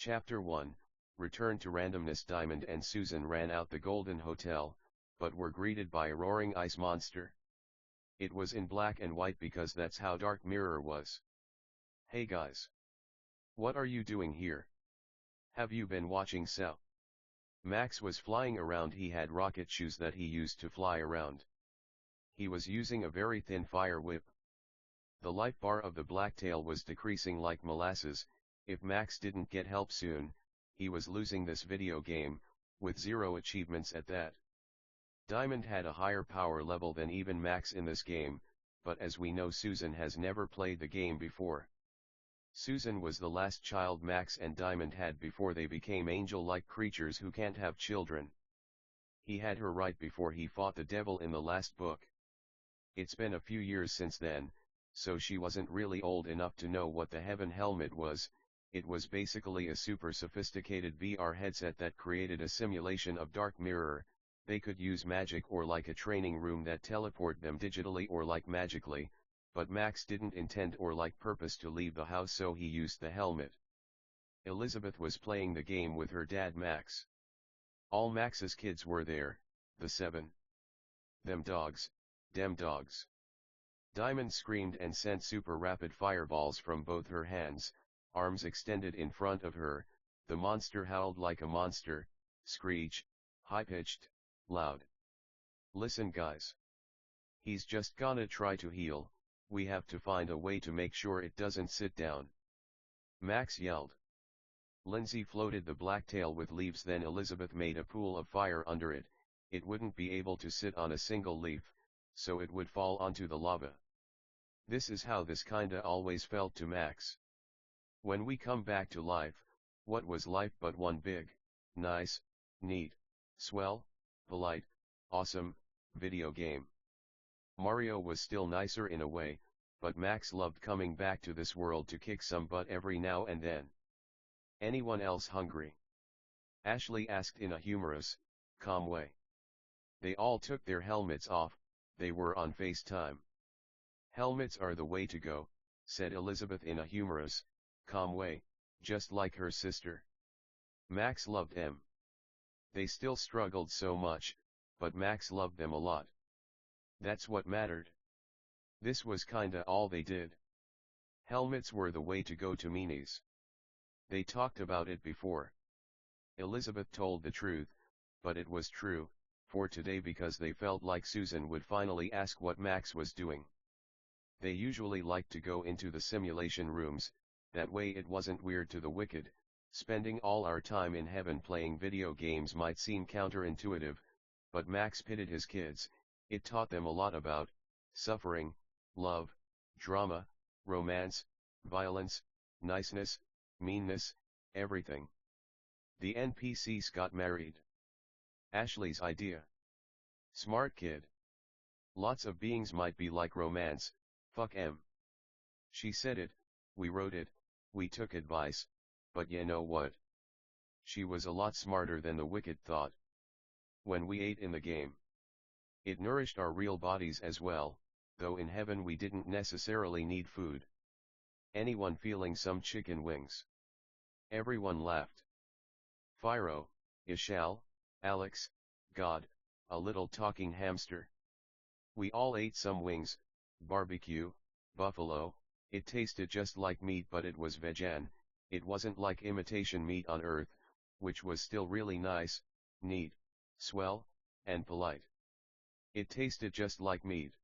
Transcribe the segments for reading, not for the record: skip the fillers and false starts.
Chapter 1, Return to Randomness. Diamond and Susan ran out the Golden Hotel, but were greeted by a roaring ice monster. It was in black and white because that's how Dark Mirror was. "Hey guys. What are you doing here? Have you been watching So?" Max was flying around. He had rocket shoes that he used to fly around. He was using a very thin fire whip. The life bar of the Blacktail was decreasing like molasses. If Max didn't get help soon, he was losing this video game, with 0 achievements at that. Diamond had a higher power level than even Max in this game, but as we know, Susan has never played the game before. Susan was the last child Max and Diamond had before they became angel-like creatures who can't have children. He had her right before he fought the devil in the last book. It's been a few years since then, so she wasn't really old enough to know what the Heaven Helmet was. It was basically a super sophisticated VR headset that created a simulation of Dark Mirror. They could use magic or like a training room that teleport them digitally or like magically, but Max didn't intend or like purpose to leave the house, so he used the helmet. Elizabeth was playing the game with her dad Max. All Max's kids were there, the 7. Them dogs, dem dogs. Diamond screamed and sent super rapid fireballs from both her hands, arms extended in front of her. The monster howled like a monster, screech, high-pitched, loud. "Listen guys. He's just gonna try to heal, we have to find a way to make sure it doesn't sit down," Max yelled. Lindsay floated the Blacktail with leaves, then Elizabeth made a pool of fire under it. It wouldn't be able to sit on a single leaf, so it would fall onto the lava. This is how this kinda always felt to Max. When we come back to life, what was life but one big, nice, neat, swell, polite, awesome, video game? Mario was still nicer in a way, but Max loved coming back to this world to kick some butt every now and then. "Anyone else hungry?" Ashley asked in a humorous, calm way. They all took their helmets off. They were on FaceTime. "Helmets are the way to go," said Elizabeth in a humorous, calm way, just like her sister. Max loved them. They still struggled so much, but Max loved them a lot. That's what mattered. This was kinda all they did. Helmets were the way to go to meanies. They talked about it before. Elizabeth told the truth, but it was true, for today, because they felt like Susan would finally ask what Max was doing. They usually liked to go into the simulation rooms, that way it wasn't weird to the wicked. Spending all our time in heaven playing video games might seem counterintuitive, but Max pitted his kids. It taught them a lot about suffering, love, drama, romance, violence, niceness, meanness, everything. The NPCs got married. Ashley's idea. Smart kid. Lots of beings might be like romance, fuck 'em. She said it, we wrote it, we took advice, but you know what? She was a lot smarter than the wicked thought. When we ate in the game, it nourished our real bodies as well, though in heaven we didn't necessarily need food. Anyone feeling some chicken wings? Everyone laughed. Phiro, Ishal, Alex, God, a little talking hamster. We all ate some wings, barbecue, buffalo. It tasted just like meat, but it was vegan. It wasn't like imitation meat on Earth, which was still really nice, neat, swell, and polite. It tasted just like meat.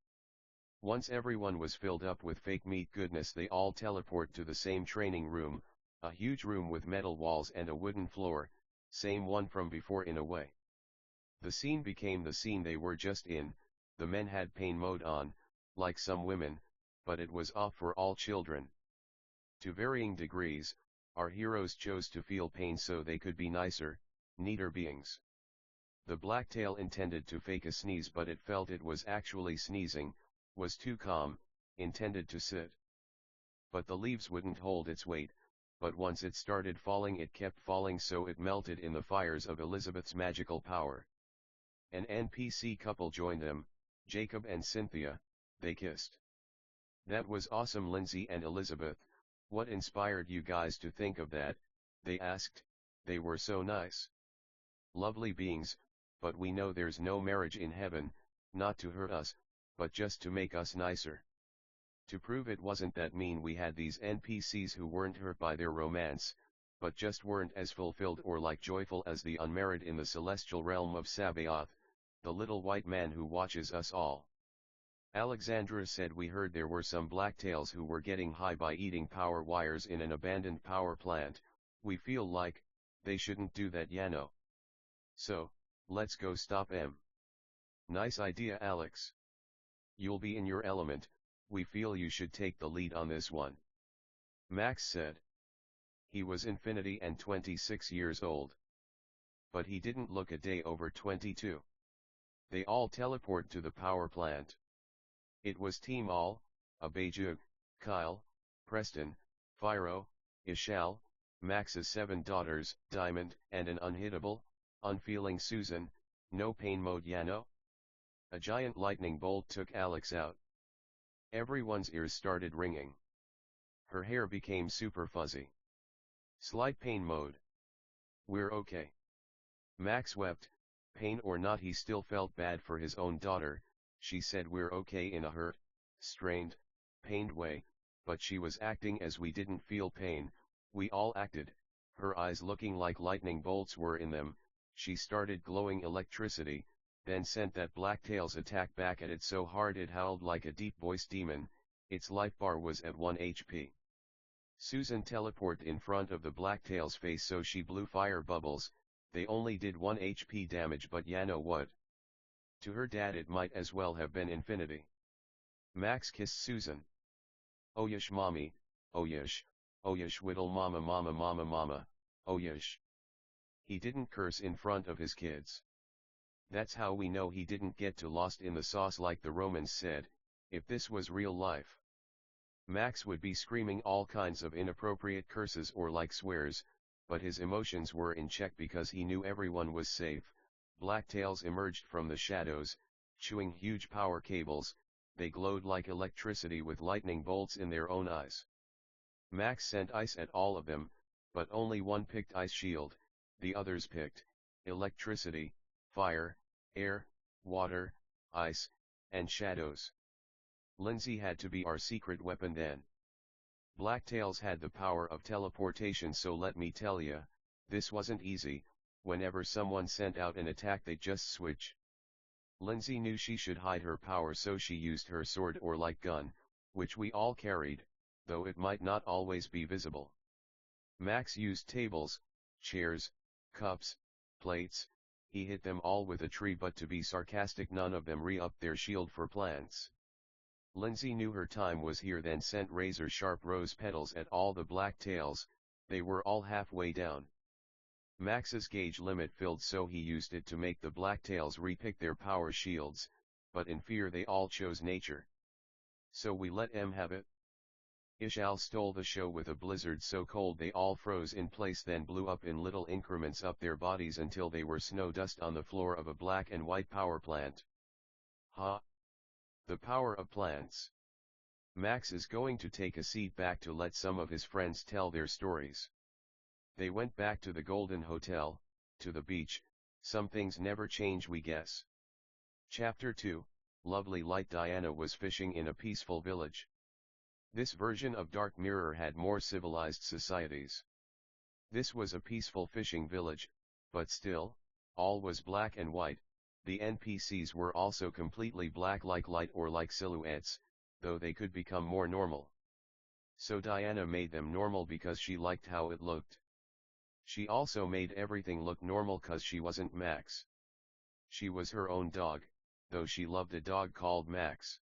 Once everyone was filled up with fake meat goodness, they all teleport to the same training room, a huge room with metal walls and a wooden floor, same one from before in a way. The scene became the scene they were just in. The men had pain mode on, like some women, but it was off for all children. To varying degrees, our heroes chose to feel pain so they could be nicer, neater beings. The Blacktail intended to fake a sneeze, but it felt it was actually sneezing, was too calm, intended to sit. But the leaves wouldn't hold its weight, but once it started falling it kept falling, so it melted in the fires of Elizabeth's magical power. An NPC couple joined them, Jacob and Cynthia. They kissed. That was awesome. Lindsay and Elizabeth, what inspired you guys to think of that? they asked. They were so nice. Lovely beings, but we know there's no marriage in heaven, not to hurt us, but just to make us nicer. To prove it wasn't that mean, we had these NPCs who weren't hurt by their romance, but just weren't as fulfilled or like joyful as the unmarried in the celestial realm of Sabaoth, the little white man who watches us all. Alexandra said, we heard there were some blacktails who were getting high by eating power wires in an abandoned power plant. We feel like they shouldn't do that, Yano. So, let's go stop 'em. Nice idea, Alex. You'll be in your element. We feel you should take the lead on this one. Max said. He was Infinity and 26 years old. But he didn't look a day over 22. They all teleport to the power plant. It was Team All, Abejug, Kyle, Preston, Fyro, Ishal, Max's 7 daughters, Diamond, and an unhittable, unfeeling Susan. No pain mode, Yano? A giant lightning bolt took Alex out. Everyone's ears started ringing. Her hair became super fuzzy. Slight pain mode. We're okay. Max wept. Pain or not, he still felt bad for his own daughter. She said we're okay in a hurt, strained, pained way, but she was acting as we didn't feel pain. We all acted. Her eyes looking like lightning bolts were in them. She started glowing electricity, then sent that Blacktail's attack back at it so hard it howled like a deep-voiced demon. Its life bar was at 1 HP. Susan teleported in front of the Blacktail's face, so she blew fire bubbles. They only did 1 HP damage, but Yano what? To her dad it might as well have been infinity. Max kissed Susan. Oh yesh mommy, oh yesh whittle mama mama mama mama, oh yesh. He didn't curse in front of his kids. That's how we know he didn't get too lost in the sauce like the Romans said. If this was real life, Max would be screaming all kinds of inappropriate curses or like swears, but his emotions were in check because he knew everyone was safe. Blacktails emerged from the shadows, chewing huge power cables. They glowed like electricity with lightning bolts in their own eyes. Max sent ice at all of them, but only one picked Ice Shield. The others picked electricity, fire, air, water, ice, and shadows. Lindsay had to be our secret weapon then. Blacktails had the power of teleportation, so let me tell ya, this wasn't easy. Whenever someone sent out an attack they'd just switch. Lindsay knew she should hide her power, so she used her sword or light gun, which we all carried, though it might not always be visible. Max used tables, chairs, cups, plates. He hit them all with a tree, but to be sarcastic, none of them re-upped their shield for plants. Lindsay knew her time was here, then sent razor-sharp rose petals at all the Blacktails. They were all halfway down. Max's gauge limit filled, so he used it to make the Blacktails repick their power shields, but in fear they all chose nature. So we let em have it. Ishal stole the show with a blizzard so cold they all froze in place, then blew up in little increments up their bodies until they were snow dust on the floor of a black and white power plant. Ha! The power of plants. Max is going to take a seat back to let some of his friends tell their stories. They went back to the Golden Hotel, to the beach. Some things never change, we guess. Chapter 2, Lovely Light. Diana was fishing in a peaceful village. This version of Dark Mirror had more civilized societies. This was a peaceful fishing village, but still, all was black and white. The NPCs were also completely black, like light or like silhouettes, though they could become more normal. So Diana made them normal because she liked how it looked. She also made everything look normal cause she wasn't Max. She was her own dog, though she loved a dog called Max.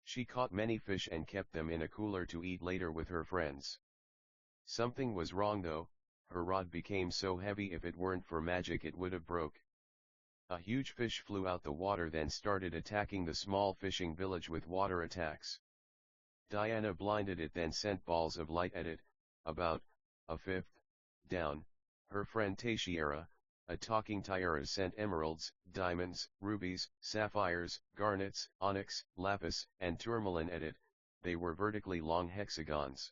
She caught many fish and kept them in a cooler to eat later with her friends. Something was wrong though. Her rod became so heavy if it weren't for magic it would have broke. A huge fish flew out the water, then started attacking the small fishing village with water attacks. Diana blinded it, then sent balls of light at it, about a fifth down. Her friend Tashiera, a talking Tyra, sent emeralds, diamonds, rubies, sapphires, garnets, onyx, lapis, and tourmaline at it. They were vertically long hexagons.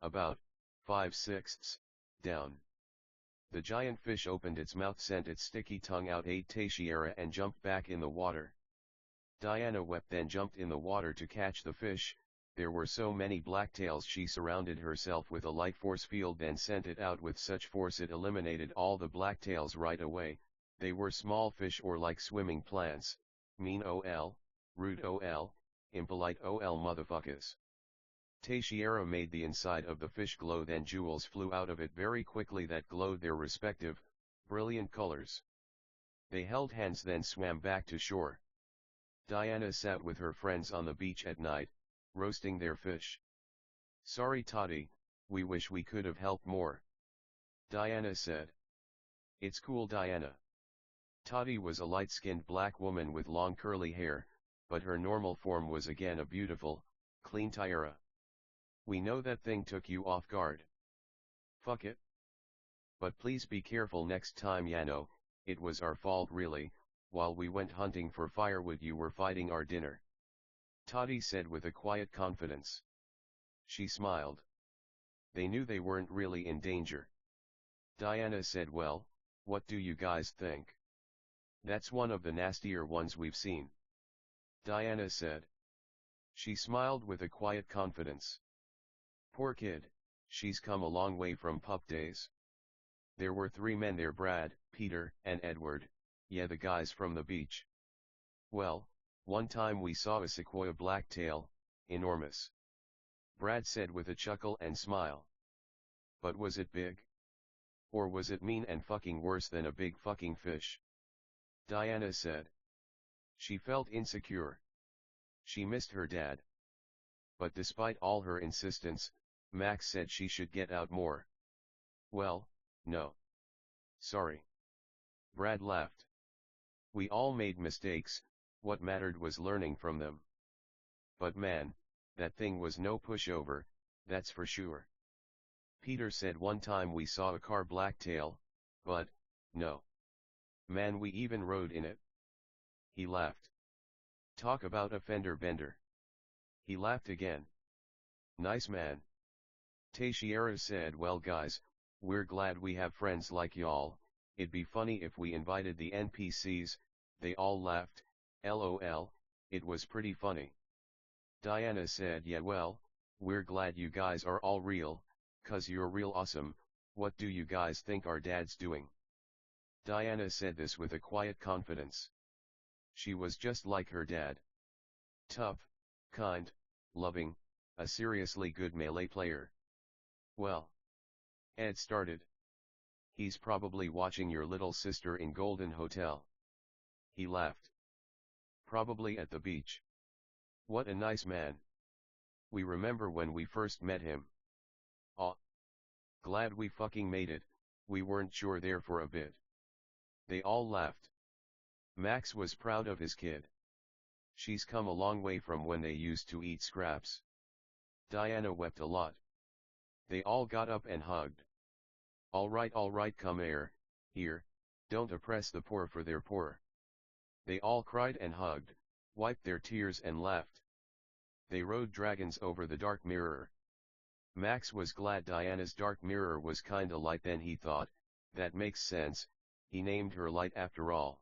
About 5/6 down. The giant fish opened its mouth, sent its sticky tongue out, ate Teixeira and jumped back in the water. Diana wept, then jumped in the water to catch the fish. There were so many blacktails she surrounded herself with a light force field, then sent it out with such force it eliminated all the blacktails right away. They were small fish or like swimming plants. Mean ol, rude ol, impolite ol motherfuckers. Teixeira made the inside of the fish glow, then jewels flew out of it very quickly that glowed their respective, brilliant colors. They held hands, then swam back to shore. Diana sat with her friends on the beach at night, roasting their fish. Sorry Toddy, we wish we could have helped more. Diana said. It's cool Diana. Toddy was a light-skinned black woman with long curly hair, but her normal form was again a beautiful, clean Tiara. We know that thing took you off guard. Fuck it. But please be careful next time Yano, it was our fault really, while we went hunting for firewood you were fighting our dinner. Toddy said with a quiet confidence. She smiled. They knew they weren't really in danger. Diana said, well, what do you guys think? That's one of the nastier ones we've seen. Diana said. She smiled with a quiet confidence. Poor kid, she's come a long way from pup days. There were 3 men there, Brad, Peter, and Edward, yeah, the guys from the beach. Well, one time we saw a sequoia blacktail, enormous. Brad said with a chuckle and smile. But was it big? Or was it mean and fucking worse than a big fucking fish? Diana said. She felt insecure. She missed her dad. But despite all her insistence, Max said she should get out more. Well, no. Sorry. Brad laughed. We all made mistakes, what mattered was learning from them. But man, that thing was no pushover, that's for sure. Peter said one time we saw a car blacktail, but, no. Man, we even rode in it. He laughed. Talk about a fender bender. He laughed again. Nice man. Teixeira said, well guys, we're glad we have friends like y'all, it'd be funny if we invited the NPCs, they all laughed, lol, it was pretty funny. Diana said, yeah well, we're glad you guys are all real, 'cause you're real awesome, what do you guys think our dad's doing? Diana said this with a quiet confidence. She was just like her dad. Tough, kind, loving, a seriously good melee player. Well. Ed started. He's probably watching your little sister in Golden Hotel. He laughed. Probably at the beach. What a nice man. We remember when we first met him. Aw. Glad we fucking made it, we weren't sure there for a bit. They all laughed. Max was proud of his kid. She's come a long way from when they used to eat scraps. Diana wept a lot. They all got up and hugged. All right, come here, don't oppress the poor for they're poor. They all cried and hugged, wiped their tears and laughed. They rode dragons over the dark mirror. Max was glad Diana's dark mirror was kinda light, then he thought, that makes sense, he named her Light after all.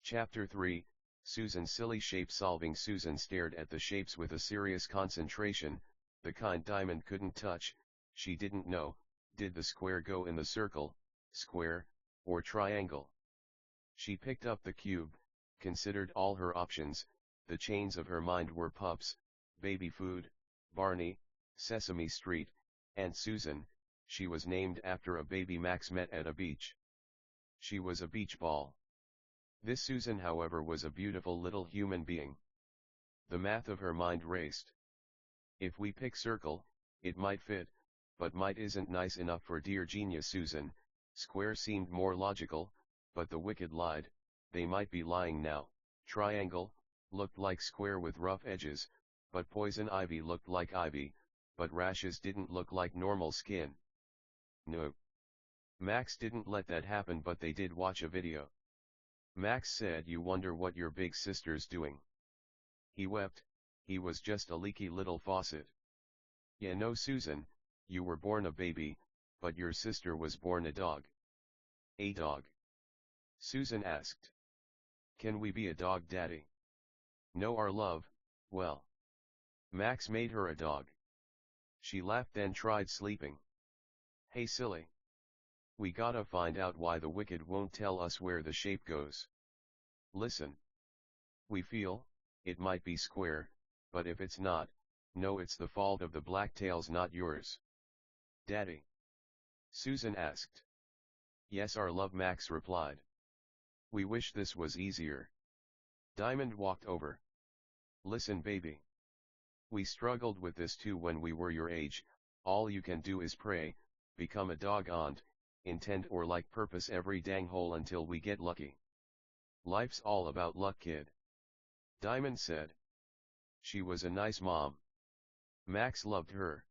Chapter 3, Susan. Silly shape solving. Susan stared at the shapes with a serious concentration, the kind Diamond couldn't touch. She didn't know, did the square go in the circle, square, or triangle? She picked up the cube, considered all her options, the chains of her mind were pups, baby food, Barney, Sesame Street, and Susan. She was named after a baby Max met at a beach. She was a beach ball. This Susan, however, was a beautiful little human being. The math of her mind raced. If we pick circle, it might fit, but might isn't nice enough for dear genius Susan. Square seemed more logical, but the wicked lied, they might be lying now. Triangle, looked like square with rough edges, but poison ivy looked like ivy, but rashes didn't look like normal skin. No. Max didn't let that happen, but they did watch a video. Max said, you wonder what your big sister's doing. He wept, he was just a leaky little faucet. Yeah no Susan, you were born a baby, But your sister was born a dog. A dog? Susan asked. Can we be a dog, Daddy? No, our love, well. Max made her a dog. She laughed, then tried sleeping. Hey silly. We gotta find out why the wicked won't tell us where the shape goes. Listen. We feel, it might be square, but if it's not, no, it's the fault of the blacktails, not yours. Daddy? Susan asked. Yes, our love, Max replied. We wish this was easier. Diamond walked over. Listen, baby. We struggled with this too when we were your age. All you can do is pray, become a dog aunt, intend or like purpose every dang hole until we get lucky. Life's all about luck, kid. Diamond said. She was a nice mom. Max loved her.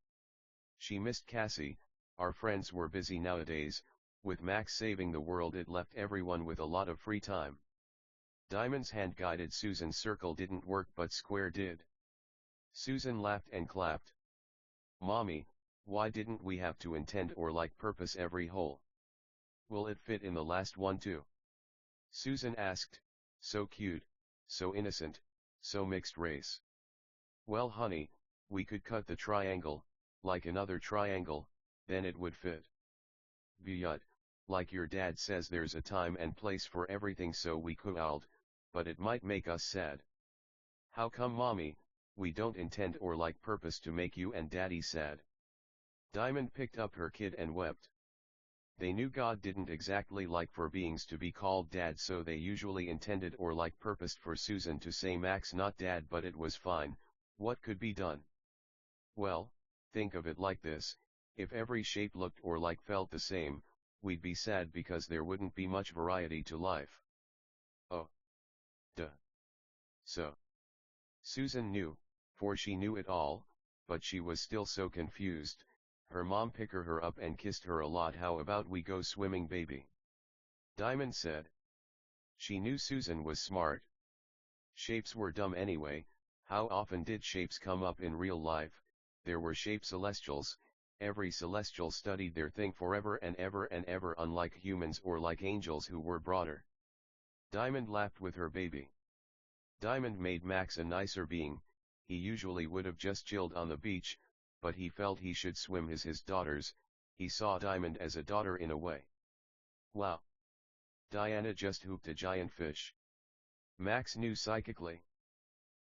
She missed Cassie. Our friends were busy nowadays. With Max saving the world, it left everyone with a lot of free time. Diamond's hand guided Susan's circle didn't work, but square did. Susan laughed and clapped. Mommy, why didn't we have to intend or like purpose every hole? Will it fit in the last one too? Susan asked, so cute, so innocent, so mixed race. Well honey, we could cut the triangle, like another triangle, then it would fit. But, like your dad says, there's a time and place for everything, so we could, but it might make us sad. How come, Mommy? We don't intend or like purpose to make you and Daddy sad. Diamond picked up her kid and wept. They knew God didn't exactly like for beings to be called Dad, so they usually intended or like purposed for Susan to say Max, not Dad, but it was fine. What could be done? Well, think of it like this, if every shape looked or like felt the same, we'd be sad because there wouldn't be much variety to life. Oh. Duh. So. Susan knew, for she knew it all, but she was still so confused. Her mom picked her up and kissed her a lot. How about we go swimming, baby? Diamond said. She knew Susan was smart. Shapes were dumb anyway. How often did shapes come up in real life? There were shape celestials. Every celestial studied their thing forever and ever, unlike humans or like angels who were broader. Diamond laughed with her baby. Diamond made Max a nicer being. He usually would have just chilled on the beach, but he felt he should swim his daughters. He saw Diamond as a daughter in a way. Wow. Diana just hooked a giant fish. Max knew psychically.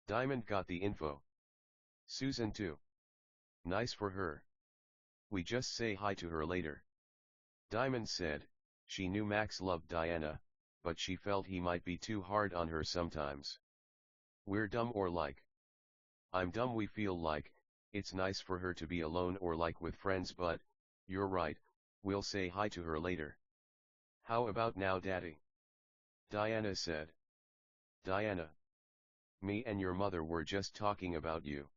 Diamond got the info. Susan too. Nice for her. We just say hi to her later. Diamond said. She knew Max loved Diana, but she felt he might be too hard on her sometimes. We're dumb or like. I'm dumb, we feel like. It's nice for her to be alone or like with friends, but, you're right, we'll say hi to her later. How about now, Daddy? Diana said. Diana. Me and your mother were just talking about you.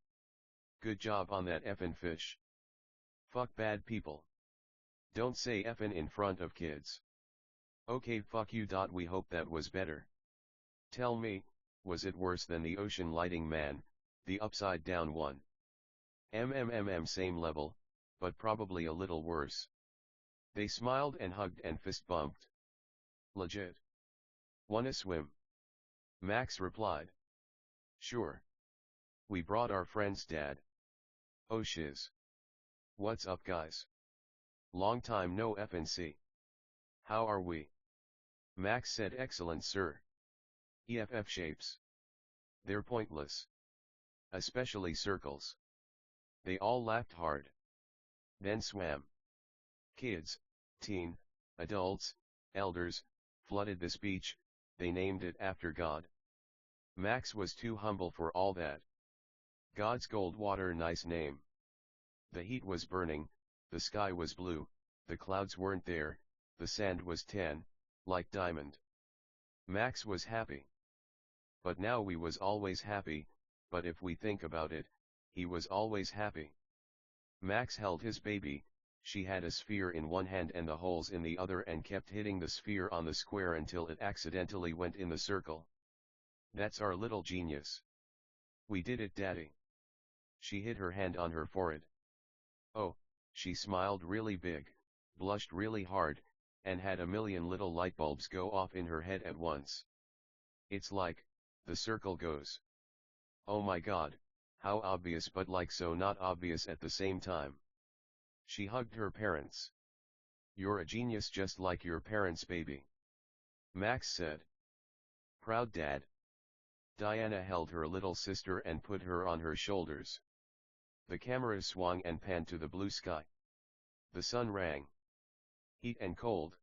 Good job on that effin' fish. Fuck bad people. Don't say effin' in front of kids. Okay, fuck you. We hope that was better. Tell me, was it worse than the ocean lighting man, the upside down one? Same level, but probably a little worse. They smiled and hugged and fist bumped. Legit. Wanna swim? Max replied. Sure. We brought our friends, Dad. Oh shiz. What's up, guys? Long time no FNC. How are we? Max said, excellent, sir. EFF shapes. They're pointless. Especially circles. They all laughed hard. Then swam. Kids, teen, adults, elders, flooded this beach. They named it after God. Max was too humble for all that. God's gold water, nice name. The heat was burning, the sky was blue, the clouds weren't there, the sand was tan, like diamond. Max was happy. But now we was always happy, but if we think about it, he was always happy. Max held his baby. She had a sphere in one hand and the holes in the other, and kept hitting the sphere on the square until it accidentally went in the circle. That's our little genius. We did it, Daddy. She hid her hand on her forehead. Oh, she smiled really big. blushed really hard, and had a million little light bulbs go off in her head at once. It's like, the circle goes. Oh my god, how obvious, but like so not obvious at the same time. She hugged her parents. You're a genius, just like your parents, baby, Max said. Proud dad. Diana held her little sister and put her on her shoulders. The camera swung and panned to the blue sky. The sun rang. Heat and cold.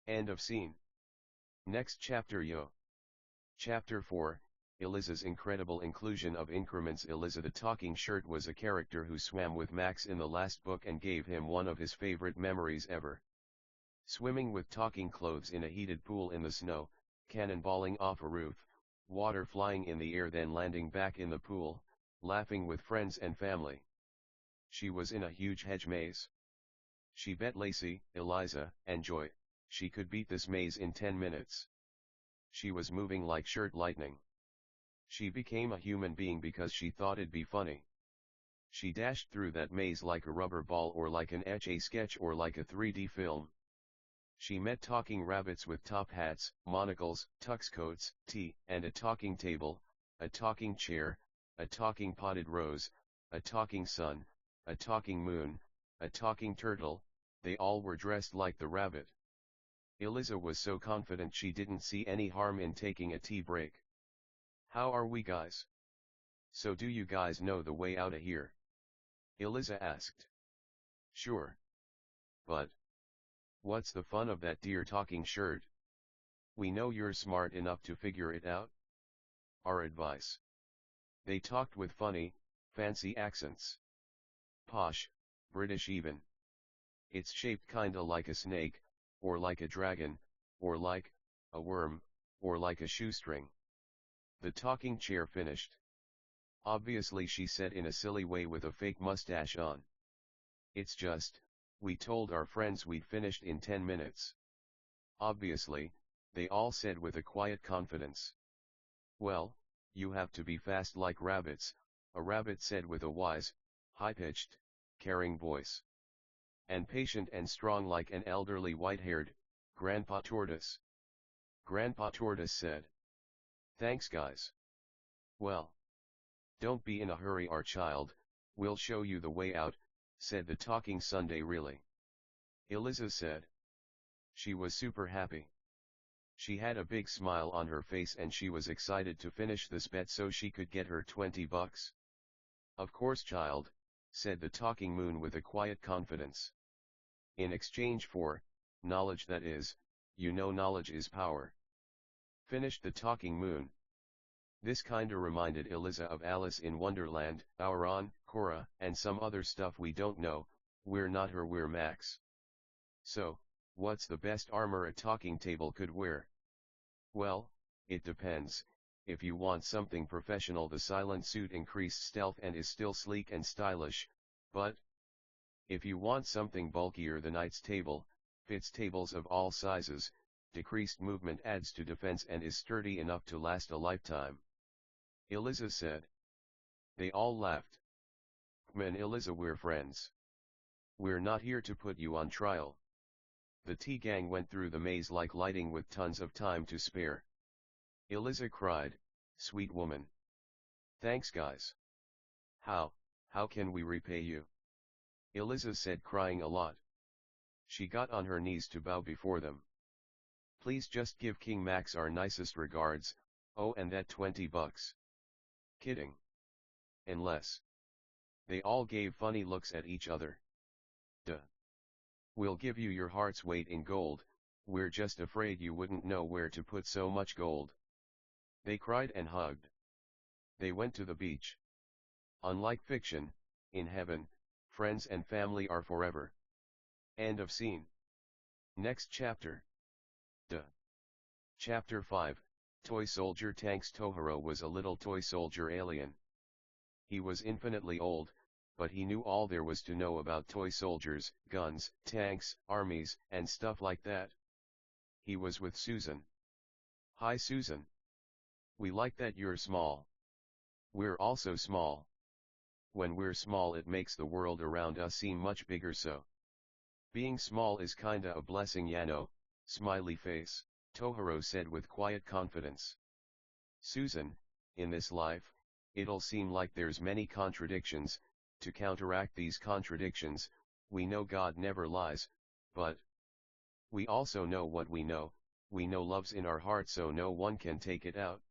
End of scene. Next chapter, yo. Chapter 4, Eliza's incredible inclusion of increments. Eliza the talking shirt was a character who swam with Max in the last book and gave him one of his favorite memories ever. Swimming with talking clothes in a heated pool in the snow, cannonballing off a roof, water flying in the air then landing back in the pool, laughing with friends and family. She was in a huge hedge maze. She bet Lacey, Eliza, and Joy, she could beat this maze in 10 minutes. She was moving like shirt lightning. She became a human being because she thought it'd be funny. She dashed through that maze like a rubber ball, or like an Etch-a-Sketch, or like a 3D film. She met talking rabbits with top hats, monocles, tux coats, tea, and a talking table, a talking chair, a talking potted rose, a talking sun, a talking moon, a talking turtle. They all were dressed like the rabbit. Eliza was so confident she didn't see any harm in taking a tea break. How are we, guys? So do you guys know the way out of here? Eliza asked. Sure. But what's the fun of that, dear talking shirt? We know you're smart enough to figure it out. Our advice. They talked with funny, fancy accents. Posh, British even. It's shaped kinda like a snake, or like a dragon, or like a worm, or like a shoestring. The talking chair finished. Obviously, she said in a silly way with a fake mustache on. It's just, we told our friends we'd finished in 10 minutes. Obviously, they all said with a quiet confidence. Well, you have to be fast like rabbits, a rabbit said with a wise, high-pitched, caring voice. And patient and strong like an elderly white-haired, Grandpa Tortoise. Grandpa Tortoise said. Thanks, guys. Well, don't be in a hurry, our child, we'll show you the way out, said the talking Sunday. Really? Eliza said. She was super happy. She had a big smile on her face and she was excited to finish this bet so she could get her $20. Of course, child, said the talking moon with a quiet confidence. In exchange for knowledge, that is, you know, knowledge is power. Finished the talking moon. This kinda reminded Eliza of Alice in Wonderland, Auron, Cora, and some other stuff we don't know. We're not her, we're Max. So, what's the best armor a talking table could wear? Well, it depends. If you want something professional, the silent suit increased stealth and is still sleek and stylish, but if you want something bulkier, the knight's table fits tables of all sizes, decreased movement adds to defense, and is sturdy enough to last a lifetime. Eliza said. They all laughed. Come on, Eliza, we're friends. We're not here to put you on trial. The tea gang went through the maze like lighting with tons of time to spare. Eliza cried, sweet woman. Thanks, guys. How can we repay you? Eliza said, crying a lot. She got on her knees to bow before them. Please just give King Max our nicest regards, oh, and that $20. Kidding. Unless. They all gave funny looks at each other. Duh. We'll give you your heart's weight in gold, we're just afraid you wouldn't know where to put so much gold. They cried and hugged. They went to the beach. Unlike fiction, in heaven, friends and family are forever. End of scene. Next chapter. Duh. Chapter 5, Toy Soldier Tanks. Tohiro was a little toy soldier alien. He was infinitely old, but he knew all there was to know about toy soldiers, guns, tanks, armies, and stuff like that. He was with Susan. Hi, Susan. We like that you're small. We're also small. When we're small, it makes the world around us seem much bigger, so Being small is kinda a blessing, Yano, smiley face, Tohiro said with quiet confidence. Susan, in this life, it'll seem like there's many contradictions. To counteract these contradictions, we know God never lies, but we also know what we know love's in our heart, so no one can take it out.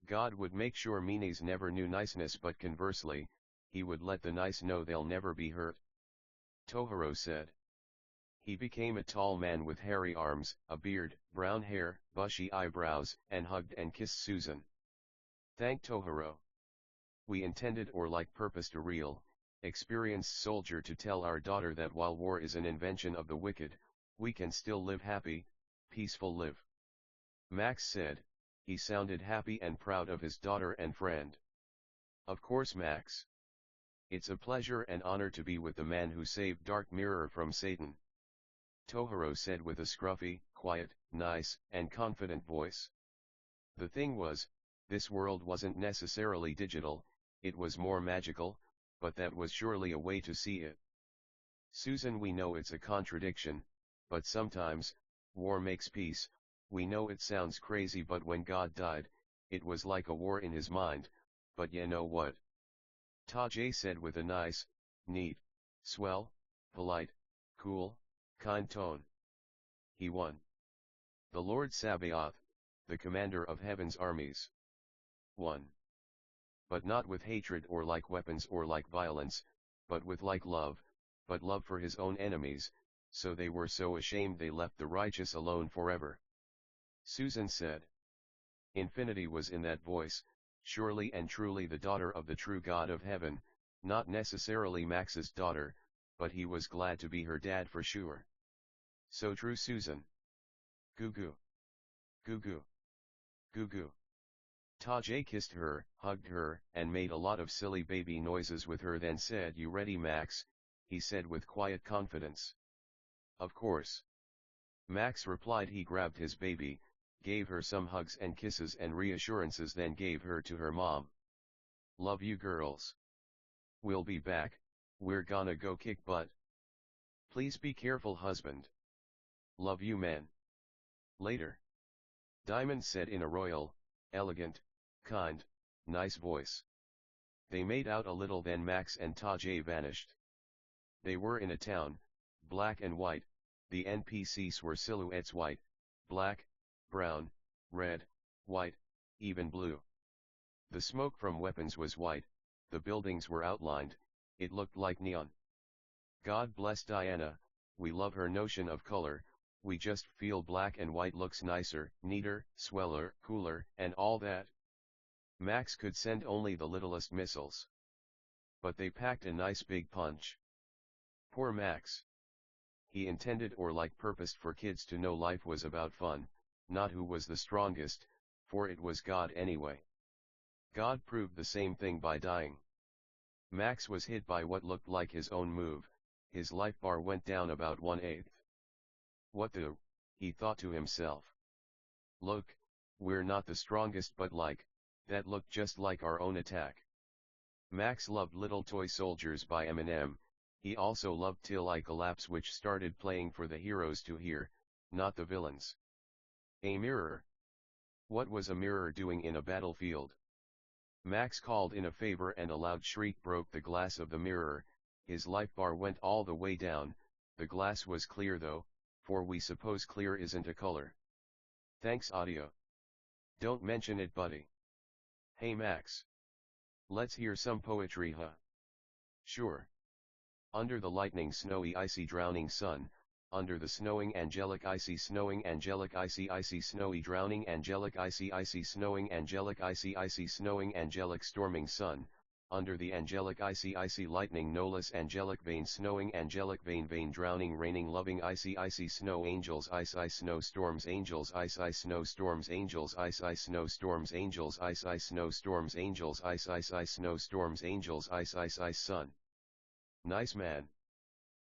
God would make sure meanies never knew niceness, but conversely, he would let the nice know they'll never be hurt. Tohiro said. He became a tall man with hairy arms, a beard, brown hair, bushy eyebrows, and hugged and kissed Susan. Thank Tohiro. We intended or like purposed a real, experienced soldier to tell our daughter that while war is an invention of the wicked, we can still live happy, peaceful live. Max said. He sounded happy and proud of his daughter and friend. Of course, Max. It's a pleasure and honor to be with the man who saved Dark Mirror from Satan. Tohiro said with a scruffy, quiet, nice, and confident voice. The thing was, this world wasn't necessarily digital, it was more magical, but that was surely a way to see it. Susan, we know it's a contradiction, but sometimes, war makes peace. We know it sounds crazy, but when God died, it was like a war in his mind. But you know what? Tajay said with a nice, neat, swell, polite, cool, kind tone. He won. The Lord Sabaoth, the commander of heaven's armies, won. But not with hatred or like weapons or like violence, but with like love, but love for his own enemies, so they were so ashamed they left the righteous alone forever. Susan said. Infinity was in that voice, surely and truly the daughter of the true God of heaven, not necessarily Max's daughter, but he was glad to be her dad for sure. So true, Susan. Goo goo. Goo goo. Goo goo. Tajay kissed her, hugged her, and made a lot of silly baby noises with her, then said, "You ready, Max?" he said with quiet confidence. Of course. Max replied. He grabbed his baby, gave her some hugs and kisses and reassurances, then gave her to her mom. Love you girls. We'll be back, we're gonna go kick butt. Please be careful, husband. Love you, man. Later. Diamond said in a royal, elegant, kind, nice voice. They made out a little, then Max and Tajay vanished. They were in a town, black and white. The NPCs were silhouettes: white, black, brown, red, white, even blue. The smoke from weapons was white, the buildings were outlined, it looked like neon. God bless Diana, we love her notion of color, we just feel black and white looks nicer, neater, sweller, cooler, and all that. Max could send only the littlest missiles. But they packed a nice big punch. Poor Max. He intended or like purposed for kids to know life was about fun, not who was the strongest, for it was God anyway. God proved the same thing by dying. Max was hit by what looked like his own move, his life bar went down about 1/8. What the, he thought to himself. Look, we're not the strongest, but like, that looked just like our own attack. Max loved Little Toy Soldiers by Eminem. He also loved Till I Collapse, which started playing for the heroes to hear, not the villains. A mirror. What was a mirror doing in a battlefield? Max called in a favor and a loud shriek broke the glass of the mirror. His life bar went all the way down. The glass was clear though, for we suppose clear isn't a color. Thanks, audio. Don't mention it, buddy. Hey Max. Let's hear some poetry, huh? Sure. Under the lightning, snowy, icy, drowning sun, under the snowing, angelic, icy, snowing, angelic, icy, icy, snowy, drowning, angelic, icy, icy, snowing, angelic, icy, icy, snowing, angelic, storming sun, under the angelic, icy, icy, lightning, no less angelic, vein, snowing, angelic, vein, vein, drowning, raining, loving, icy, icy, snow, angels, ice, ice, snow, storms, angels, ice, ice, snow, storms, angels, ice, ice, snow, storms, angels, ice, ice, snow, storms, angels, ice, ice, ice, snow, storms, angels, ice, ice, ice, sun. Nice, man.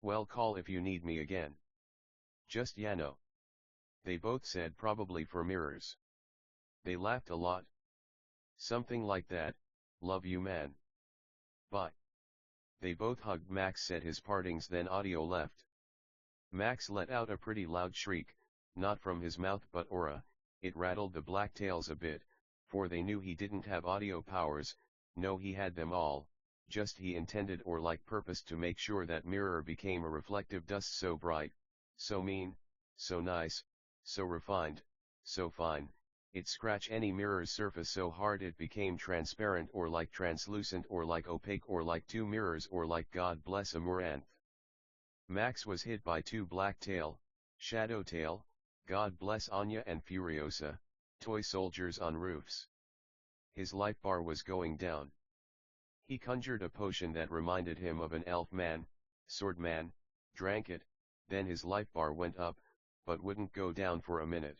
Well, call if you need me again. Just Yano. They both said, probably for mirrors. They laughed a lot. Something like that, love you, man. Bye. They both hugged. Max said his partings, then audio left. Max let out a pretty loud shriek, not from his mouth but aura. It rattled the Blacktails a bit, for they knew he didn't have audio powers. No, he had them all, just he intended or like purposed to make sure that mirror became a reflective dust so bright, so mean, so nice, so refined, so fine, it scratch any mirror's surface so hard it became transparent or like translucent or like opaque or like two mirrors or like God bless Amaranth. Max was hit by two Blacktail, Shadowtail, God bless Anya and Furiosa, toy soldiers on roofs. His life bar was going down. He conjured a potion that reminded him of an elf man, sword man, drank it, then his life bar went up, but wouldn't go down for a minute.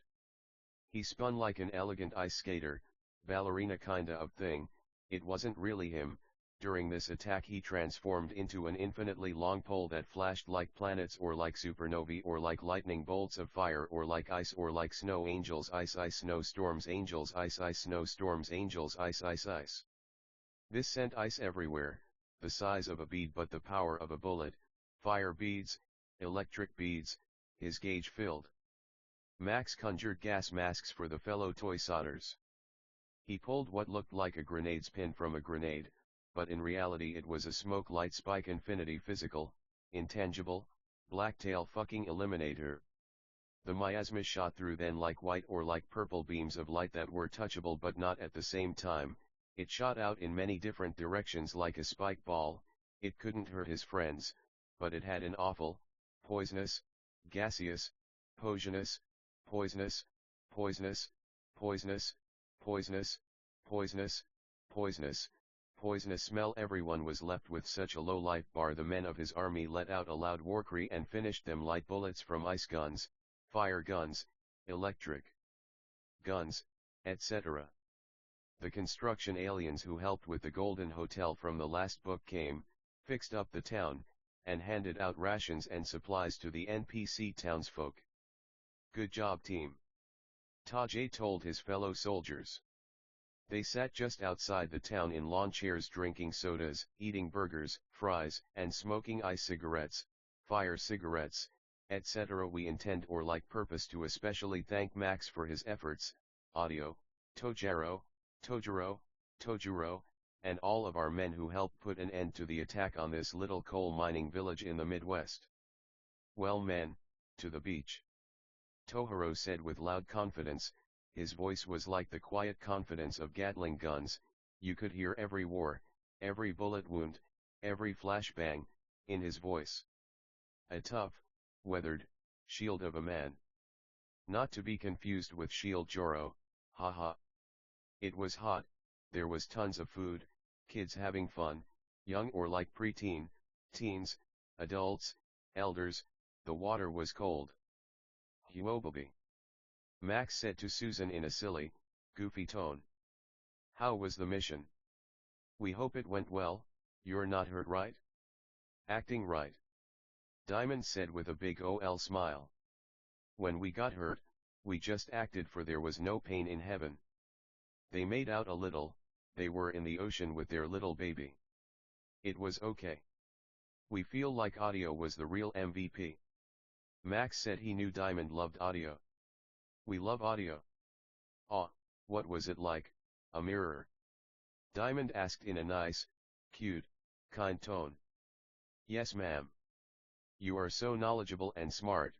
He spun like an elegant ice skater, ballerina kinda of thing. It wasn't really him. During this attack he transformed into an infinitely long pole that flashed like planets or like supernovae or like lightning bolts of fire or like ice or like snow angels ice ice snowstorms angels ice ice snowstorms angels ice ice ice. This sent ice everywhere, the size of a bead but the power of a bullet, fire beads, electric beads, his gauge filled. Max conjured gas masks for the fellow toy sodders. He pulled what looked like a grenade's pin from a grenade, but in reality it was a smoke light spike infinity physical, intangible, Blacktail fucking eliminator. The miasma shot through then like white or like purple beams of light that were touchable but not at the same time. It shot out in many different directions like a spike ball. It couldn't hurt his friends, but it had an awful, poisonous, gaseous, poisonous, poisonous, poisonous, poisonous, poisonous, poisonous, poisonous, poisonous smell. Everyone was left with such a low life bar. The men of his army let out a loud war cry and finished them like bullets from ice guns, fire guns, electric guns, etc. The construction aliens who helped with the Golden Hotel from the last book came, fixed up the town, and handed out rations and supplies to the NPC townsfolk. Good job, team. Tajay told his fellow soldiers. They sat just outside the town in lawn chairs drinking sodas, eating burgers, fries, and smoking ice cigarettes, fire cigarettes, etc. We intend or like purpose to especially thank Max for his efforts, Audio, Tojaro, Tojuro, and all of our men who helped put an end to the attack on this little coal mining village in the Midwest. Well men, to the beach. Tohiro said with loud confidence. His voice was like the quiet confidence of Gatling guns. You could hear every war, every bullet wound, every flashbang, in his voice. A tough, weathered, shield of a man. Not to be confused with Shield Joro, haha. It was hot, there was tons of food, kids having fun, young or like preteen, teens, adults, elders, the water was cold. Huobaby. Max said to Susan in a silly, goofy tone. How was the mission? We hope it went well. You're not hurt, right? Acting right. Diamond said with a big OL smile. When we got hurt, we just acted, for there was no pain in heaven. They made out a little. They were in the ocean with their little baby. It was okay. We feel like Audio was the real MVP. Max said he knew Diamond loved Audio. We love Audio. Aw, what was it like, a mirror? Diamond asked in a nice, cute, kind tone. Yes ma'am. You are so knowledgeable and smart.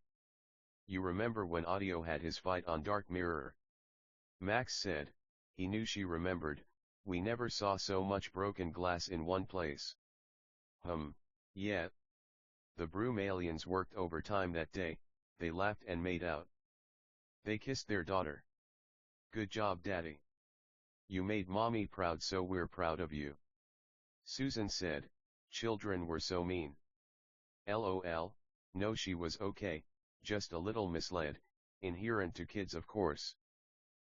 You remember when Audio had his fight on Dark Mirror? Max said. He knew she remembered. We never saw so much broken glass in one place. Yeah. The Broom aliens worked overtime that day. They laughed and made out. They kissed their daughter. Good job, Daddy. You made Mommy proud, so we're proud of you. Susan said. Children were so mean. LOL, no, she was okay, just a little misled, inherent to kids of course.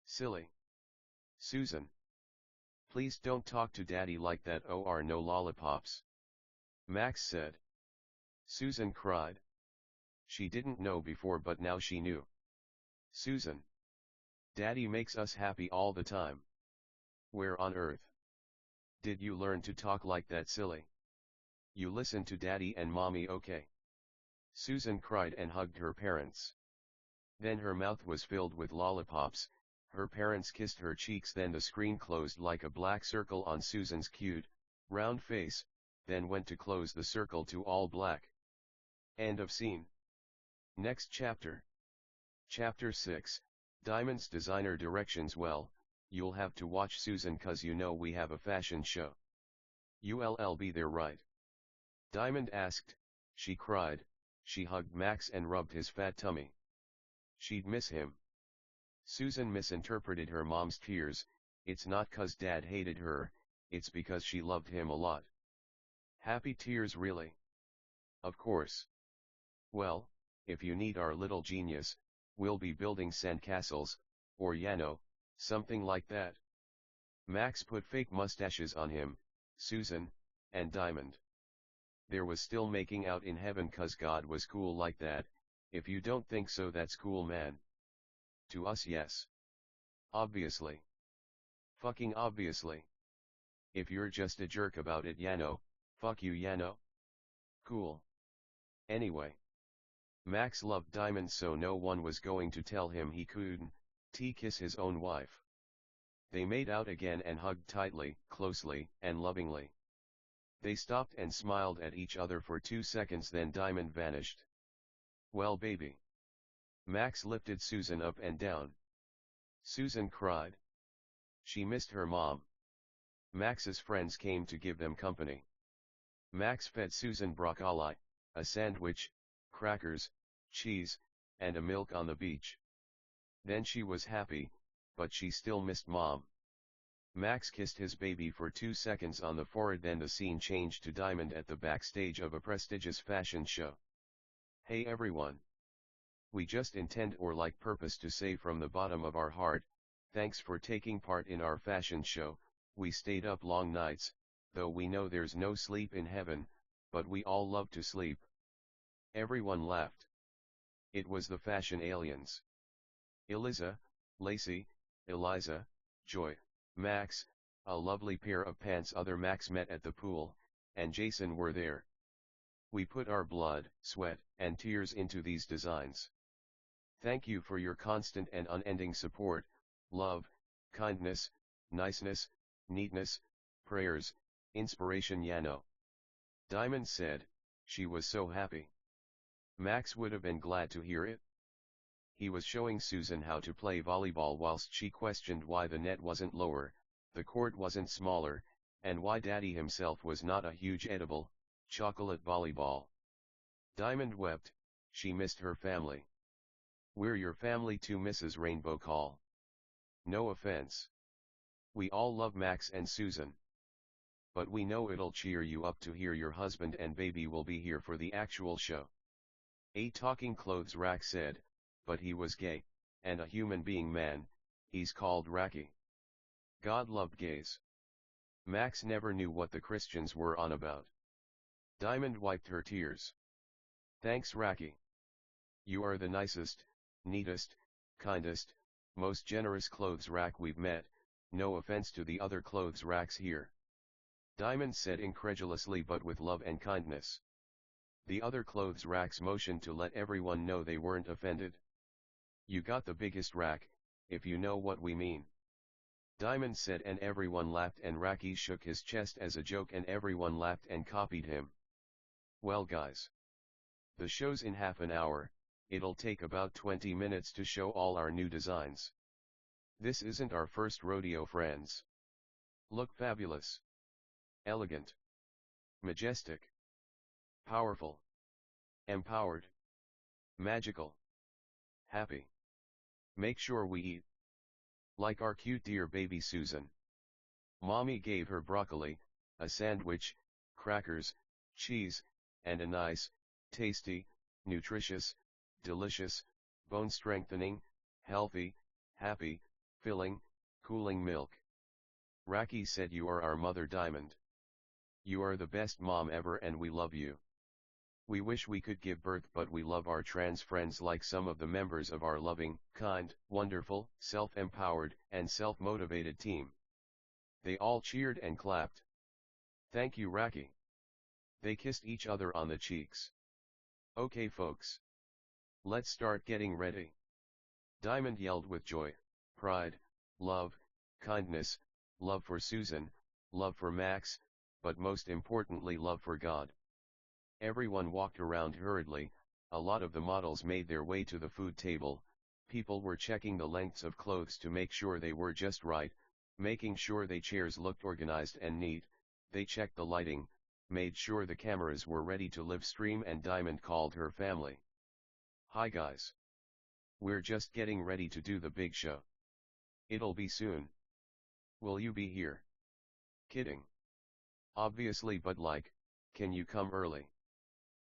Silly. Susan. Please don't talk to Daddy like that, or no lollipops. Max said. Susan cried. She didn't know before, but now she knew. Susan. Daddy makes us happy all the time. Where on earth did you learn to talk like that, silly? You listen to Daddy and Mommy, okay? Susan cried and hugged her parents. Then her mouth was filled with lollipops, her parents kissed her cheeks, then the screen closed like a black circle on Susan's cute, round face, then went to close the circle to all black. End of scene. Next chapter. Chapter 6, Diamond's designer directions. Well, you'll have to watch Susan cause you know we have a fashion show. You'll be there, right? Diamond asked. She cried, she hugged Max and rubbed his fat tummy. She'd miss him. Susan misinterpreted her mom's tears. It's not cause dad hated her, it's because she loved him a lot. Happy tears, really? Of course. Well, if you need our little genius, we'll be building sandcastles, or something like that. Max put fake mustaches on him, Susan, and Diamond. There was still making out in heaven cause God was cool like that. If you don't think so, that's cool, man. To us, yes. Obviously. Fucking obviously. If you're just a jerk about it, fuck you, Cool. Anyway. Max loved Diamond, so no one was going to tell him he couldn't kiss his own wife. They made out again and hugged tightly, closely, and lovingly. They stopped and smiled at each other for 2 seconds, then Diamond vanished. Well, baby. Max lifted Susan up and down. Susan cried. She missed her mom. Max's friends came to give them company. Max fed Susan broccoli, a sandwich, crackers, cheese, and a milk on the beach. Then she was happy, but she still missed mom. Max kissed his baby for 2 seconds on the forehead, then the scene changed to Diamond at the backstage of a prestigious fashion show. Hey everyone. We just intend or like purpose to say from the bottom of our heart, thanks for taking part in our fashion show. We stayed up long nights, though we know there's no sleep in heaven, but we all love to sleep. Everyone laughed. It was the fashion aliens. Eliza, Lacey, Eliza, Joy, Max, a lovely pair of pants other Max met at the pool, and Jason were there. We put our blood, sweat, and tears into these designs. Thank you for your constant and unending support, love, kindness, niceness, neatness, prayers, inspiration. Diamond said. She was so happy. Max would have been glad to hear it. He was showing Susan how to play volleyball whilst she questioned why the net wasn't lower, the court wasn't smaller, and why Daddy himself was not a huge edible, chocolate volleyball. Diamond wept. She missed her family. We're your family too, Mrs. Rainbow Call. No offense. We all love Max and Susan. But we know it'll cheer you up to hear your husband and baby will be here for the actual show. A talking clothes rack said, but he was gay, and a human being man, he's called Racky. God loved gays. Max never knew what the Christians were on about. Diamond wiped her tears. Thanks, Racky. You are the nicest, neatest, kindest, most generous clothes rack we've met, no offense to the other clothes racks here. Diamond said incredulously but with love and kindness. The other clothes racks motioned to let everyone know they weren't offended. You got the biggest rack, if you know what we mean. Diamond said, and everyone laughed, and Racky shook his chest as a joke and everyone laughed and copied him. Well guys. The show's in half an hour, it'll take about 20 minutes to show all our new designs. This isn't our first rodeo, friends. Look fabulous. Elegant. Majestic. Powerful. Empowered. Magical. Happy. Make sure we eat. Like our cute dear baby Susan. Mommy gave her broccoli, a sandwich, crackers, cheese, and a nice, tasty, nutritious, delicious, bone-strengthening, healthy, happy, filling, cooling milk. Racky said, you are our mother, Diamond. You are the best mom ever and we love you. We wish we could give birth, but we love our trans friends like some of the members of our loving, kind, wonderful, self-empowered, and self-motivated team. They all cheered and clapped. Thank you, Racky. They kissed each other on the cheeks. Okay folks. Let's start getting ready. Diamond yelled with joy, pride, love, kindness, love for Susan, love for Max, but most importantly love for God. Everyone walked around hurriedly, a lot of the models made their way to the food table, people were checking the lengths of clothes to make sure they were just right, making sure their chairs looked organized and neat, they checked the lighting, made sure the cameras were ready to live stream, and Diamond called her family. Hi guys. We're just getting ready to do the big show. It'll be soon. Will you be here? Kidding. Obviously, but like, can you come early?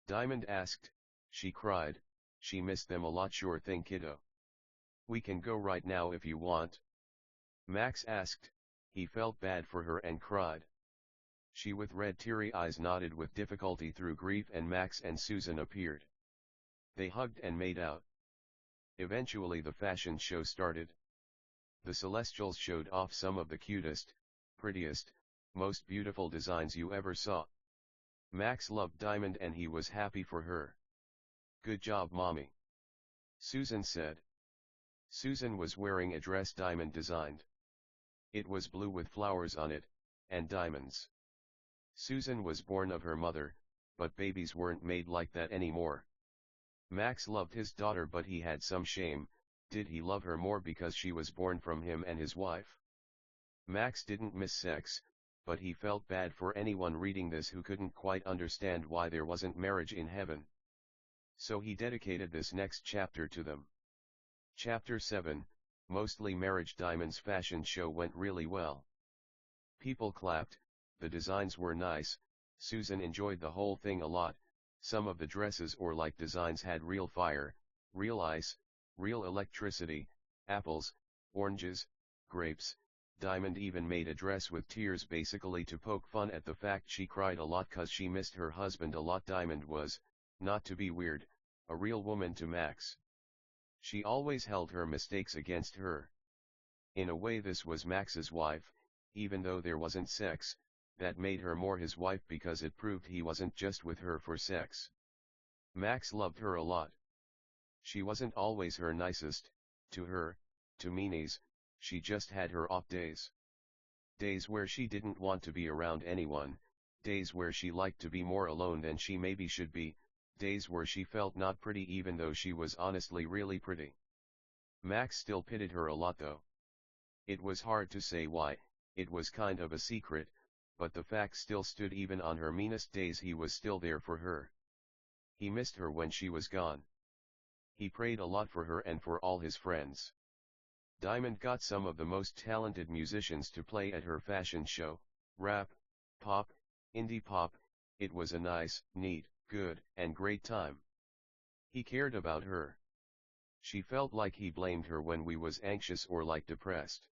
Diamond asked. She cried, she missed them a lot. Sure thing kiddo. We can go right now if you want. Max asked, he felt bad for her and cried. She with red teary eyes nodded with difficulty through grief, and Max and Susan appeared. They hugged and made out. Eventually the fashion show started. The Celestials showed off some of the cutest, prettiest, most beautiful designs you ever saw. Max loved Diamond and he was happy for her. Good job mommy, Susan said. Susan was wearing a dress Diamond designed. It was blue with flowers on it, and diamonds. Susan was born of her mother, but babies weren't made like that anymore. Max loved his daughter, but he had some shame. Did he love her more because she was born from him and his wife? Max didn't miss sex, but he felt bad for anyone reading this who couldn't quite understand why there wasn't marriage in heaven. So he dedicated this next chapter to them. Chapter 7, Mostly Marriage. Diamond's fashion show went really well. People clapped, the designs were nice, Susan enjoyed the whole thing a lot. Some of the dresses or like designs had real fire, real ice, real electricity, apples, oranges, grapes. Diamond even made a dress with tears, basically to poke fun at the fact she cried a lot cause she missed her husband a lot. Diamond was, not to be weird, a real woman to Max. She always held her mistakes against her. In a way this was Max's wife, even though there wasn't sex, that made her more his wife because it proved he wasn't just with her for sex. Max loved her a lot. She wasn't always her nicest, to her, to meanies, she just had her off days. Days where she didn't want to be around anyone, days where she liked to be more alone than she maybe should be, days where she felt not pretty even though she was honestly really pretty. Max still pitied her a lot though. It was hard to say why, it was kind of a secret, but the fact still stood. Even on her meanest days he was still there for her. He missed her when she was gone. He prayed a lot for her and for all his friends. Diamond got some of the most talented musicians to play at her fashion show, rap, pop, indie pop. It was a nice, neat, good, and great time. He cared about her. She felt like he blamed her when we was anxious or like depressed.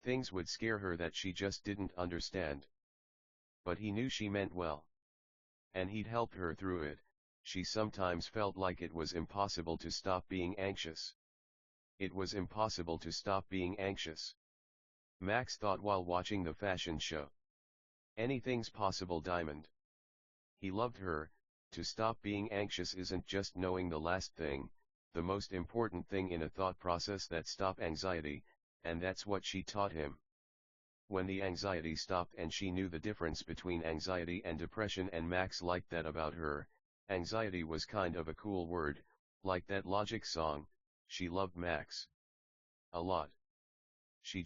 Things would scare her that she just didn't understand. But he knew she meant well. And he'd helped her through it. She sometimes felt like it was impossible to stop being anxious. It was impossible to stop being anxious. Max thought while watching the fashion show. Anything's possible, Diamond. He loved her. To stop being anxious isn't just knowing the last thing, the most important thing in a thought process that stop anxiety, and that's what she taught him. When the anxiety stopped and she knew the difference between anxiety and depression, and Max liked that about her. Anxiety was kind of a cool word, like that Logic song. She loved Max a lot. She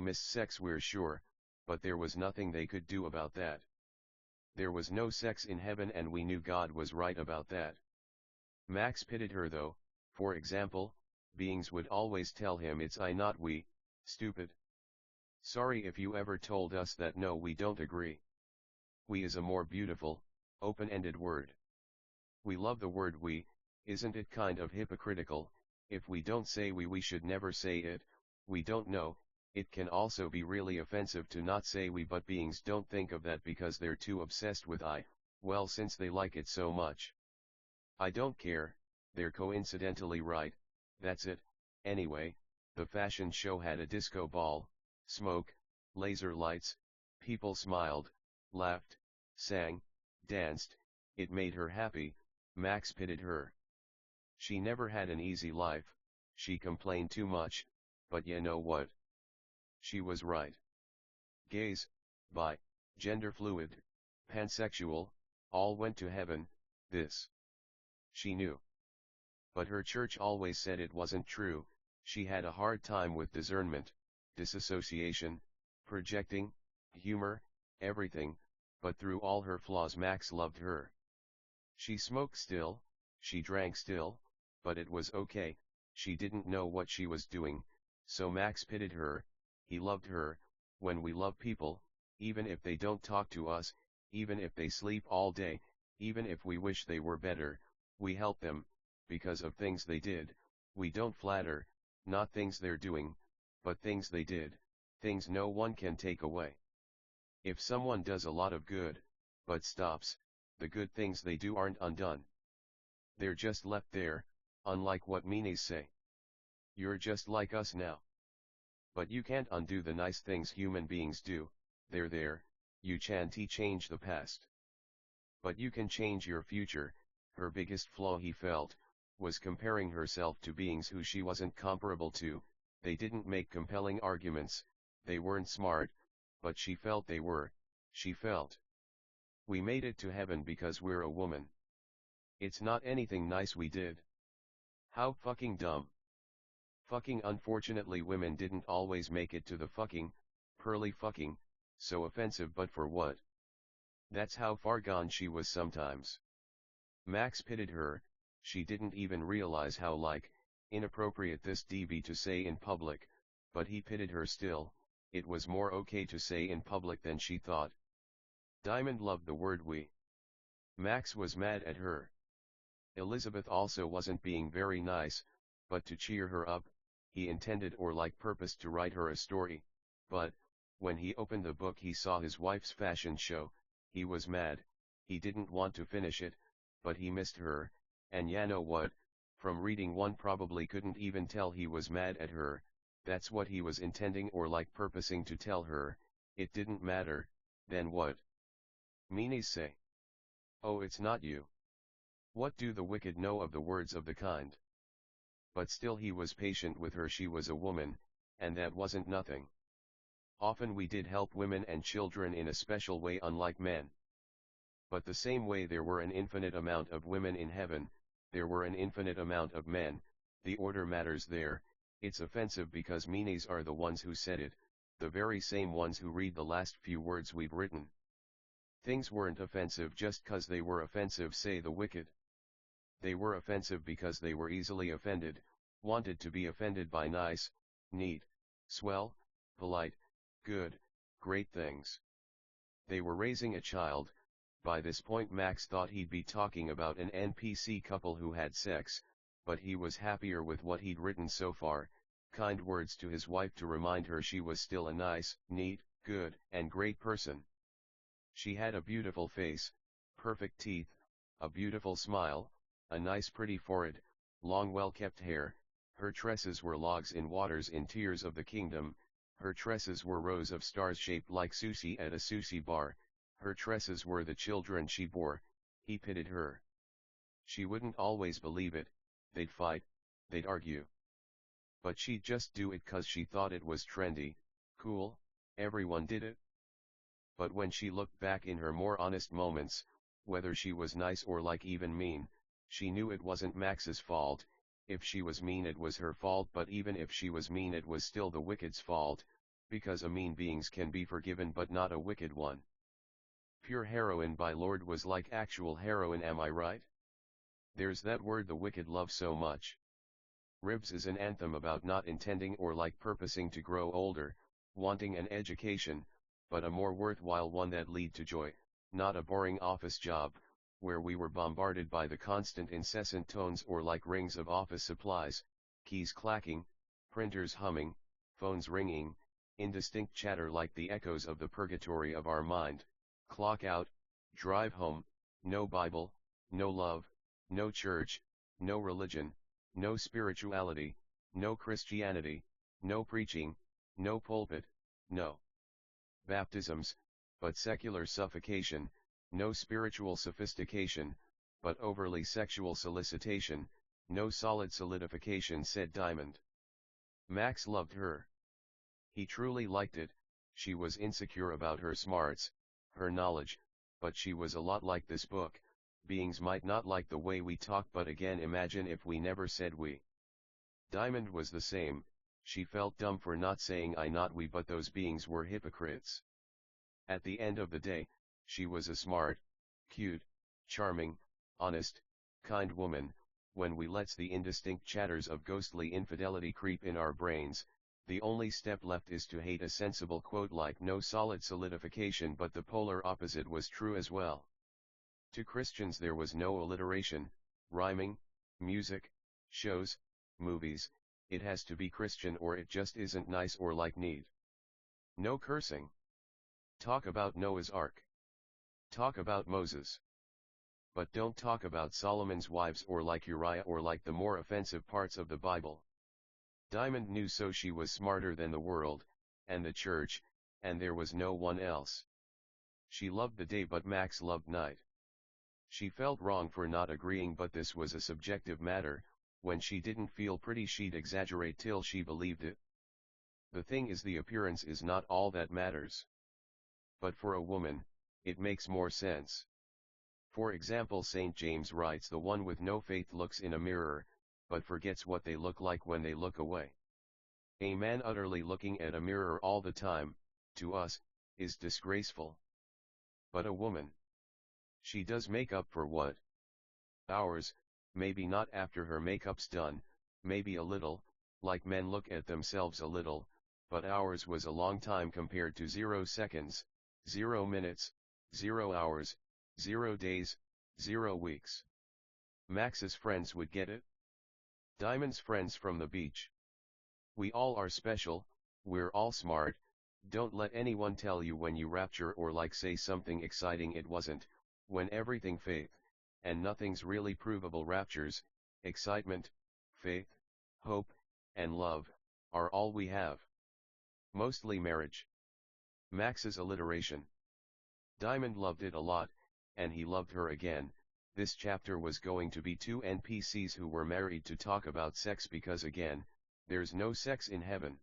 missed sex, we're sure, but there was nothing they could do about that. There was no sex in heaven and we knew God was right about that. Max pitied her though. For example, beings would always tell him it's I not we, stupid. Sorry if you ever told us that. No, we don't agree. We is a more beautiful, open-ended word. We love the word we. Isn't it kind of hypocritical? If we don't say we should never say it. We don't know. It can also be really offensive to not say we, but beings don't think of that because they're too obsessed with I. Well, since they like it so much. I don't care, they're coincidentally right, that's it. Anyway, the fashion show had a disco ball, smoke, laser lights, people smiled, laughed, sang, danced. It made her happy, Max pitied her. She never had an easy life, she complained too much, but you know what? She was right. Gays, bi, gender fluid, pansexual, all went to heaven, this. She knew. But her church always said it wasn't true. She had a hard time with discernment, disassociation, projecting, humor, everything, but through all her flaws Max loved her. She smoked still, she drank still, but it was okay, she didn't know what she was doing, so Max pitied her, he loved her. When we love people, even if they don't talk to us, even if they sleep all day, even if we wish they were better, we help them, because of things they did. We don't flatter, not things they're doing, but things they did, things no one can take away. If someone does a lot of good, but stops, the good things they do aren't undone. They're just left there, unlike what meanies say. You're just like us now. But you can't undo the nice things human beings do, they're there, you can't change the past. But you can change your future. Her biggest flaw, he felt, was comparing herself to beings who she wasn't comparable to. They didn't make compelling arguments, they weren't smart, but she felt they were. She felt. We made it to heaven because we're a woman. It's not anything nice we did. How fucking dumb. Fucking unfortunately women didn't always make it to the fucking, pearly fucking, so offensive, but for what? That's how far gone she was sometimes. Max pitied her, she didn't even realize how inappropriate this be to say in public, but he pitied her still. It was more okay to say in public than she thought. Diamond loved the word we. Max was mad at her. Elizabeth also wasn't being very nice, but to cheer her up, he intended or purposed to write her a story, but, when he opened the book he saw his wife's fashion show, he was mad, he didn't want to finish it, but he missed her, and ya know what, from reading one probably couldn't even tell he was mad at her. That's what he was intending or purposing to tell her. It didn't matter. Then what? Meanies say. Oh, it's not you. What do the wicked know of the words of the kind? But still he was patient with her. She was a woman, and that wasn't nothing. Often we did help women and children in a special way, unlike men. But the same way there were an infinite amount of women in heaven, there were an infinite amount of men. The order matters there. It's offensive because meanies are the ones who said it, the very same ones who read the last few words we've written. Things weren't offensive just 'cause they were offensive, say the wicked. They were offensive because they were easily offended, wanted to be offended by nice, neat, swell, polite, good, great things. They were raising a child. By this point Max thought he'd be talking about an NPC couple who had sex, but he was happier with what he'd written so far, kind words to his wife to remind her she was still a nice, neat, good, and great person. She had a beautiful face, perfect teeth, a beautiful smile, a nice pretty forehead, long well-kept hair. Her tresses were logs in waters in tears of the kingdom. Her tresses were rows of stars shaped like sushi at a sushi bar. Her tresses were the children she bore. He pitied her. She wouldn't always believe it, they'd fight, they'd argue. But she'd just do it 'cause she thought it was trendy, cool, everyone did it. But when she looked back in her more honest moments, whether she was nice or even mean, she knew it wasn't Max's fault. If she was mean it was her fault, but even if she was mean it was still the wicked's fault, because a mean beings can be forgiven but not a wicked one. Pure heroin by Lord was like actual heroin, am I right? There's that word the wicked love so much. Ribs is an anthem about not intending or purposing to grow older, wanting an education, but a more worthwhile one that lead to joy, not a boring office job, where we were bombarded by the constant incessant tones or rings of office supplies, keys clacking, printers humming, phones ringing, indistinct chatter like the echoes of the purgatory of our mind. Clock out, drive home, no Bible, no love, no church, no religion, no spirituality, no Christianity, no preaching, no pulpit, no baptisms, but secular suffocation, no spiritual sophistication, but overly sexual solicitation, no solid solidification, said Diamond. Max loved her. He truly liked it. She was insecure about her smarts, her knowledge, but she was a lot like this book. Beings might not like the way we talk, but again, imagine if we never said we. Diamond was the same. She felt dumb for not saying I, not we, but those beings were hypocrites. At the end of the day, she was a smart, cute, charming, honest, kind woman. When we lets the indistinct chatters of ghostly infidelity creep in our brains, the only step left is to hate a sensible quote like no solid solidification, but the polar opposite was true as well. To Christians there was no alliteration, rhyming, music, shows, movies. It has to be Christian or it just isn't nice or like need. No cursing. Talk about Noah's Ark. Talk about Moses. But don't talk about Solomon's wives or like Uriah or like the more offensive parts of the Bible. Diamond knew, so she was smarter than the world, and the church, and there was no one else. She loved the day, but Max loved night. She felt wrong for not agreeing, but this was a subjective matter. When she didn't feel pretty, she'd exaggerate till she believed it. The thing is, the appearance is not all that matters. But for a woman, it makes more sense. For example, St. James writes, the one with no faith looks in a mirror, but forgets what they look like when they look away. A man utterly looking at a mirror all the time, to us, is disgraceful. But a woman, she does make up for what? Hours, maybe not after her makeup's done, maybe a little, like men look at themselves a little, but hours was a long time compared to 0 seconds, 0 minutes, 0 hours, 0 days, 0 weeks. Max's friends would get it. Diamond's friends from the beach. We all are special, we're all smart. Don't let anyone tell you when you rapture or like say something exciting it wasn't, when everything faith, and nothing's really provable. Raptures, excitement, faith, hope, and love, are all we have. Mostly marriage. Max's alliteration. Diamond loved it a lot, and he loved her again. This chapter was going to be 2 NPCs who were married to talk about sex, because again, there's no sex in heaven.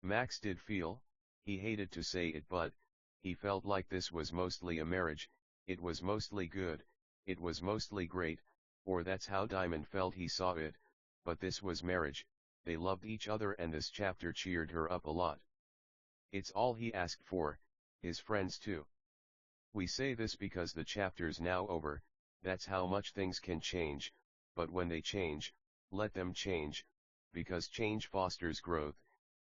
Max did feel, he hated to say it, but he felt like this was mostly a marriage. It was mostly good, it was mostly great, or that's how Diamond felt he saw it, but this was marriage. They loved each other, and this chapter cheered her up a lot. It's all he asked for, his friends too. We say this because the chapter's now over. That's how much things can change, but when they change, let them change, because change fosters growth,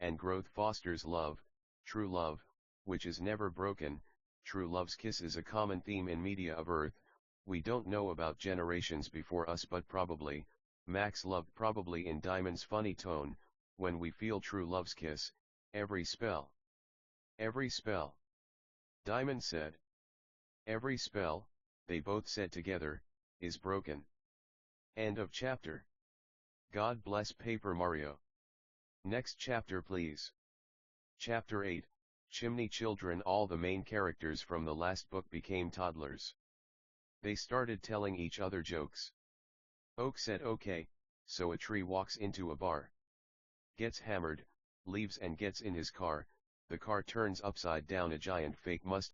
and growth fosters love, true love, which is never broken. True love's kiss is a common theme in media of Earth. We don't know about generations before us, but probably, Max loved probably in Diamond's funny tone, when we feel true love's kiss, every spell. Every spell. Diamond said. Every spell, they both said together, is broken. End of chapter. God bless Paper Mario. Next chapter please. Chapter 8, Chimney Children. All the main characters from the last book became toddlers. They started telling each other jokes. Oak said okay, so a tree walks into a bar. Gets hammered, leaves and gets in his car. The car turns upside down. A giant fake mustache